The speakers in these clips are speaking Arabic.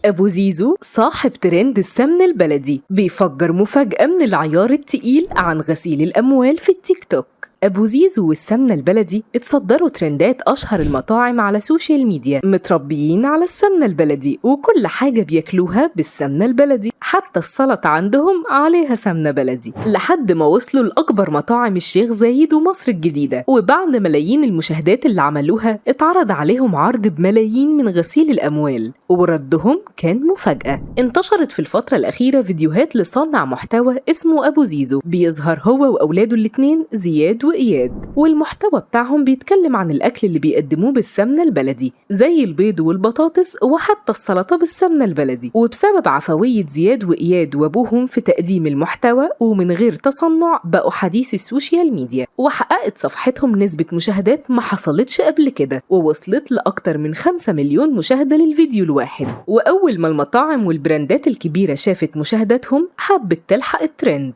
أبو زيزو صاحب ترند السمن البلدي بيفجر مفاجأة من العيار التقيل عن غسيل الأموال في التيك توك. أبو زيزو والسمنة البلدي اتصدروا ترندات أشهر المطاعم على السوشيال ميديا، متربيين على السمنة البلدي وكل حاجة بياكلوها بالسمنة البلدي، حتى السلطة عندهم عليها سمنة بلدي، لحد ما وصلوا لأكبر مطاعم الشيخ زايد ومصر الجديدة. وبعد ملايين المشاهدات اللي عملوها اتعرض عليهم عرض بملايين من غسيل الأموال، وردهم كان مفاجأة. انتشرت في الفترة الأخيرة فيديوهات لصانع محتوى اسمه أبو زيزو، بيظهر هو وأولاده الاتنين زياد وإياد، والمحتوى بتاعهم بيتكلم عن الأكل اللي بيقدموه بالسمنة البلدي زي البيض والبطاطس وحتى السلطة بالسمنة البلدي. وبسبب عفوية زياد وإياد وأبوهم في تقديم المحتوى ومن غير تصنع بقوا حديث السوشيال ميديا، وحققت صفحتهم نسبة مشاهدات ما حصلتش قبل كده، ووصلت لأكتر من 5 مليون مشاهدة للفيديو الواحد. وأول ما المطاعم والبراندات الكبيرة شافت مشاهداتهم حبت تلحق الترند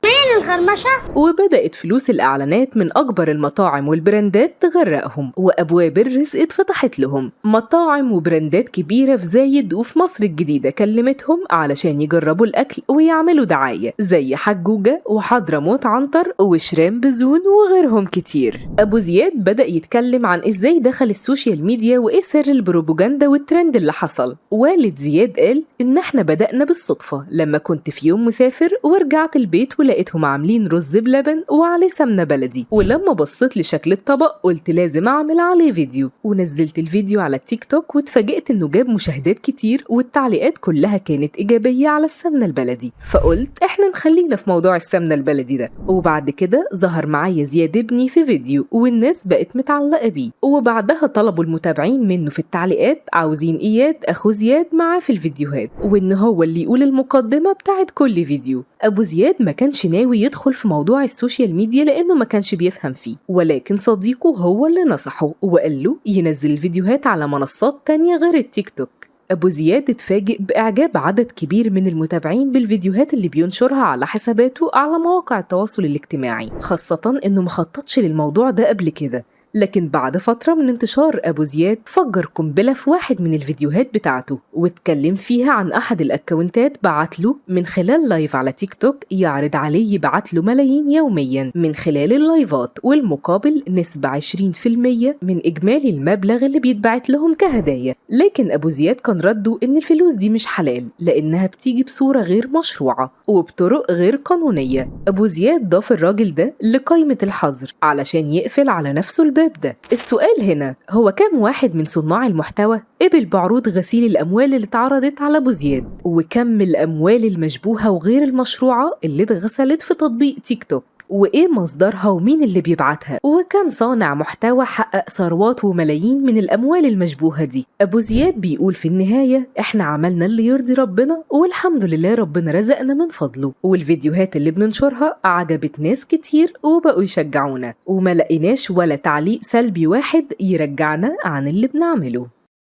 وبدأت فلوس الإعلانات من أكبر المطاعم والبراندات تغرقهم، وأبواب الرزق اتفتحت لهم. مطاعم وبراندات كبيرة في زايد وفي مصر الجديدة كلمتهم علشان يجربوا الأكل ويعملوا دعاية زي حجوجة وحضرموت عنتر وشرام بزون وغيرهم كتير. أبو زياد بدأ يتكلم عن إزاي دخل السوشيال ميديا وإيه سر البروباجندا والترند اللي حصل. والد زياد قال إن إحنا بدأنا بالصدفة لما كنت في يوم مسافر ورجعت البيت ولقيتهم عاملين رز بلبن وعليه سمنة بلدي، ولما بصيت لشكل الطبق قلت لازم أعمل عليه فيديو، ونزلت الفيديو على التيك توك واتفاجئت إنه جاب مشاهدات كتير والتعليقات كلها كانت إيجابية على السمنة البلدي، فقلت إحنا نخلينا في موضوع السمنة البلدي ده. وبعد كده ظهر معايا زياد ابني في فيديو والناس بقت متعلقة بيه، وبعدها طلبوا المتابعين منه في التعليقات عاوزين إياد أخو زياد معاه في الفيديوهات وإن هو اللي يقول المقدمة بتاعت كل فيديو. أبو زياد ما كانش ناوي يدخل في موضوع السوشيال ميديا لأنه ما كانش بيفهم فيه، ولكن صديقه هو اللي نصحه وقال له ينزل الفيديوهات على منصات تانية غير التيك توك. أبو زياد اتفاجئ بإعجاب عدد كبير من المتابعين بالفيديوهات اللي بينشرها على حساباته على مواقع التواصل الاجتماعي، خاصة إنه مخططش للموضوع ده قبل كده. لكن بعد فترة من انتشار أبو زياد فجر قنبلة في واحد من الفيديوهات بتاعته واتكلم فيها عن أحد الأكاونتات بعتله من خلال لايف على تيك توك يعرض عليه يبعتله ملايين يوميا من خلال اللايفات، والمقابل نسبة 20% من إجمالي المبلغ اللي بيتبعت لهم كهدايا. لكن أبو زياد كان رده إن الفلوس دي مش حلال لأنها بتيجي بصورة غير مشروعة وبطرق غير قانونية. أبو زياد ضاف الراجل ده لقائمة الحظر علشان يقفل على نفسه الباب ده. السؤال هنا هو كم واحد من صناع المحتوى قبل بعروض غسيل الأموال اللي اتعرضت على أبو زياد، وكم الأموال المشبوهة وغير المشروعة اللي اتغسلت في تطبيق تيك توك، وإيه مصدرها ومين اللي بيبعتها، وكم صانع محتوى حقق ثروات وملايين من الأموال المشبوهة دي. أبو زياد بيقول في النهاية إحنا عملنا اللي يرضي ربنا والحمد لله ربنا رزقنا من فضله، والفيديوهات اللي بننشرها عجبت ناس كتير وبقوا يشجعونا، وما لقيناش ولا تعليق سلبي واحد يرجعنا عن اللي بنعمله.